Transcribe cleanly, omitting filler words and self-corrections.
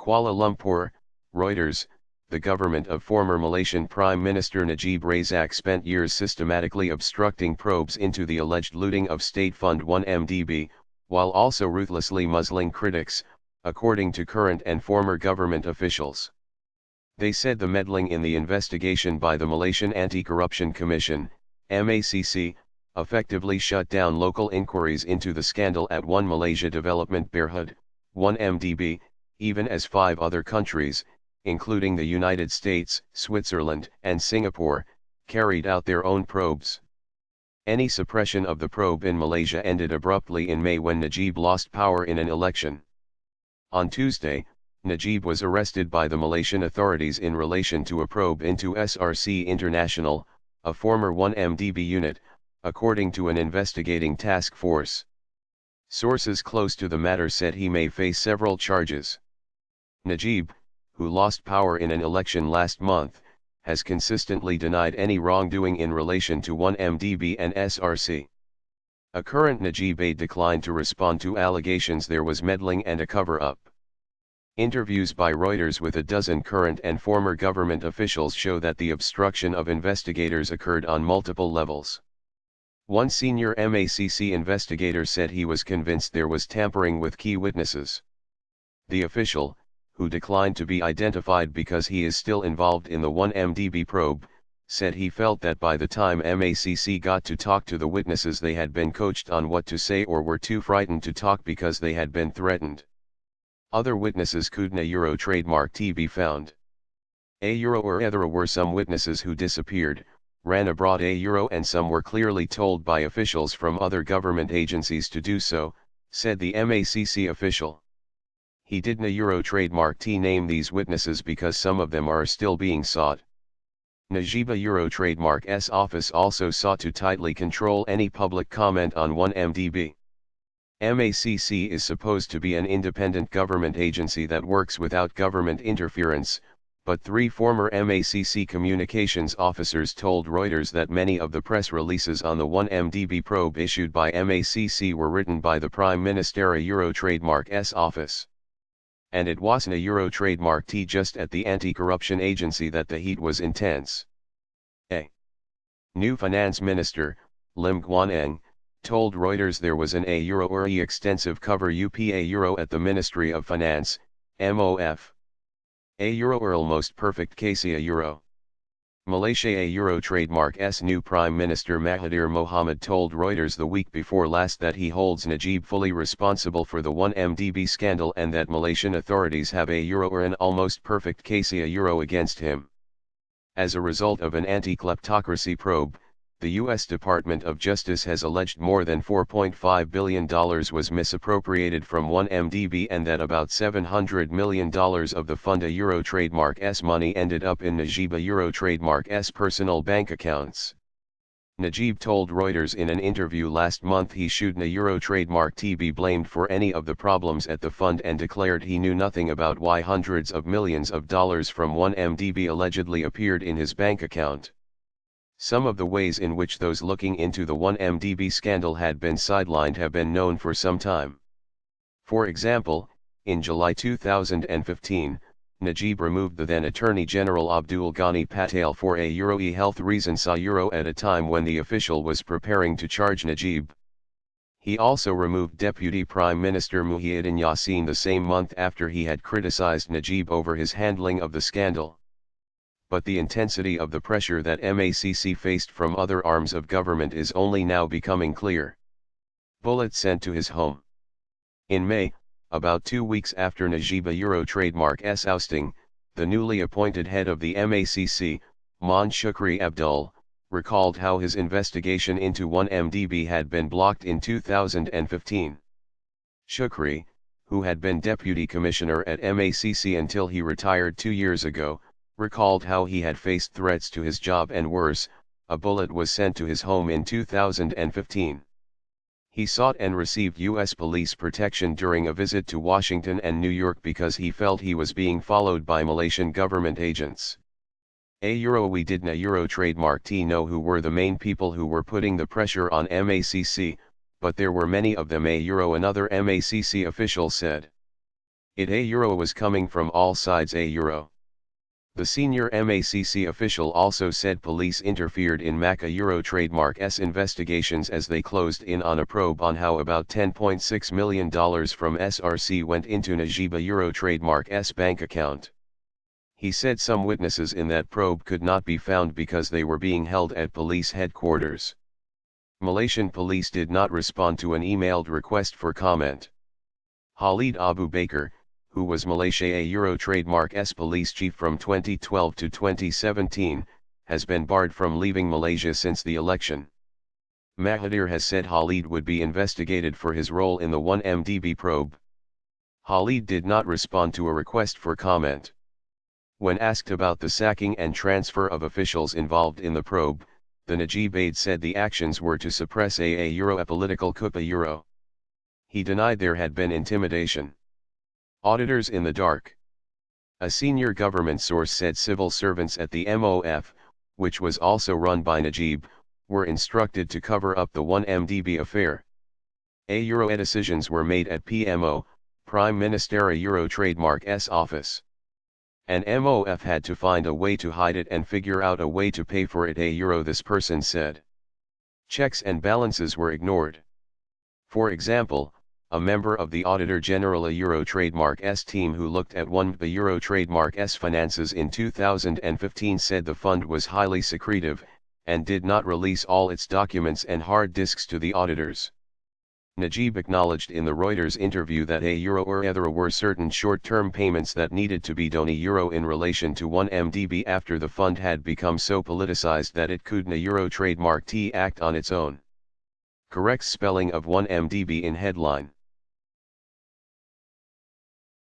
Kuala Lumpur, Reuters. The government of former Malaysian Prime Minister Najib Razak spent years systematically obstructing probes into the alleged looting of State Fund 1MDB, while also ruthlessly muzzling critics, according to current and former government officials. They said the meddling in the investigation by the Malaysian Anti-Corruption Commission, MACC, effectively shut down local inquiries into the scandal at One Malaysia Development Berhad, 1MDB, even as 5 other countries, including the United States, Switzerland, and Singapore, carried out their own probes. Any suppression of the probe in Malaysia ended abruptly in May when Najib lost power in an election. On Tuesday, Najib was arrested by the Malaysian authorities in relation to a probe into SRC International, a former 1MDB unit, according to an investigating task force. Sources close to the matter said he may face several charges. Najib, who lost power in an election last month, has consistently denied any wrongdoing in relation to 1MDB and SRC. A current Najib aide declined to respond to allegations there was meddling and a cover-up. Interviews by Reuters with a dozen current and former government officials show that the obstruction of investigators occurred on multiple levels. One senior MACC investigator said he was convinced there was tampering with key witnesses. The official, who declined to be identified because he is still involved in the 1MDB probe, said he felt that by the time MACC got to talk to the witnesses they had been coached on what to say or were too frightened to talk because they had been threatened. Other witnesses couldn't a trademark be found. There were some witnesses who disappeared, ran abroad and some were clearly told by officials from other government agencies to do so, said the MACC official. He didn't trademark name these witnesses because some of them are still being sought. Najib trademark's office also sought to tightly control any public comment on 1MDB. MACC is supposed to be an independent government agency that works without government interference, but 3 former MACC communications officers told Reuters that many of the press releases on the 1MDB probe issued by MACC were written by the Prime Minister trademark's office. And it wasn't a trademark just at the anti-corruption agency that the heat was intense. A new finance minister, Lim Guan Eng, told Reuters there was an extensive cover at the Ministry of Finance, MOF. Almost perfect case Malaysia trademark's new Prime Minister Mahathir Mohamad told Reuters the week before last that he holds Najib fully responsible for the 1MDB scandal and that Malaysian authorities have an almost perfect case against him. As a result of an anti-kleptocracy probe, the U.S. Department of Justice has alleged more than $4.5 billion was misappropriated from 1MDB and that about $700 million of the fund trademark's money ended up in Najib trademark's personal bank accounts. Najib told Reuters in an interview last month he shouldn't trademark be blamed for any of the problems at the fund and declared he knew nothing about why hundreds of millions of dollars from 1MDB allegedly appeared in his bank account. Some of the ways in which those looking into the 1MDB scandal had been sidelined have been known for some time. For example, in July 2015, Najib removed the then Attorney General Abdul Ghani Patel for health reasons at a time when the official was preparing to charge Najib. He also removed Deputy Prime Minister Muhyiddin Yassin the same month after he had criticized Najib over his handling of the scandal. But the intensity of the pressure that MACC faced from other arms of government is only now becoming clear. Bullet sent to his home. In May, about 2 weeks after Najib trademark's ousting, the newly appointed head of the MACC, Mon Shukri Abdul, recalled how his investigation into 1MDB had been blocked in 2015. Shukri, who had been deputy commissioner at MACC until he retired 2 years ago, recalled how he had faced threats to his job and worse, a bullet was sent to his home in 2015. He sought and received U.S. police protection during a visit to Washington and New York because he felt he was being followed by Malaysian government agents. We didn't trademark know who were the main people who were putting the pressure on MACC, but there were many of them another MACC official said. It a euro was coming from all sides a euro. The senior MACC official also said police interfered in Mac a euro trademark's investigations as they closed in on a probe on how about $10.6 million from SRC went into Najib a euro trademark's bank account. He said some witnesses in that probe could not be found because they were being held at police headquarters. Malaysian police did not respond to an emailed request for comment. Khalid Abu Bakr, who was Malaysia a euro trademark's police chief from 2012 to 2017, has been barred from leaving Malaysia since the election. Mahathir has said Khalid would be investigated for his role in the 1MDB probe. Khalid did not respond to a request for comment. When asked about the sacking and transfer of officials involved in the probe, the Najib aide said the actions were to suppress a political coup a euro. He denied there had been intimidation. Auditors in the dark. A senior government source said civil servants at the MOF, which was also run by Najib, were instructed to cover up the 1MDB affair. A euro decisions were made at PMO, Prime Minister a euro trademark's office. And MOF had to find a way to hide it and figure out a way to pay for it a euro, this person said. Checks and balances were ignored. For example, a member of the Auditor General a euro trademark's team who looked at the euro trademark's finances in 2015 said the fund was highly secretive, and did not release all its documents and hard disks to the auditors. Najib acknowledged in the Reuters interview that a euro or there were certain short-term payments that needed to be done a euro in relation to 1MDB after the fund had become so politicized that it couldn't a euro trademark act on its own. Correct spelling of 1MDB in headline.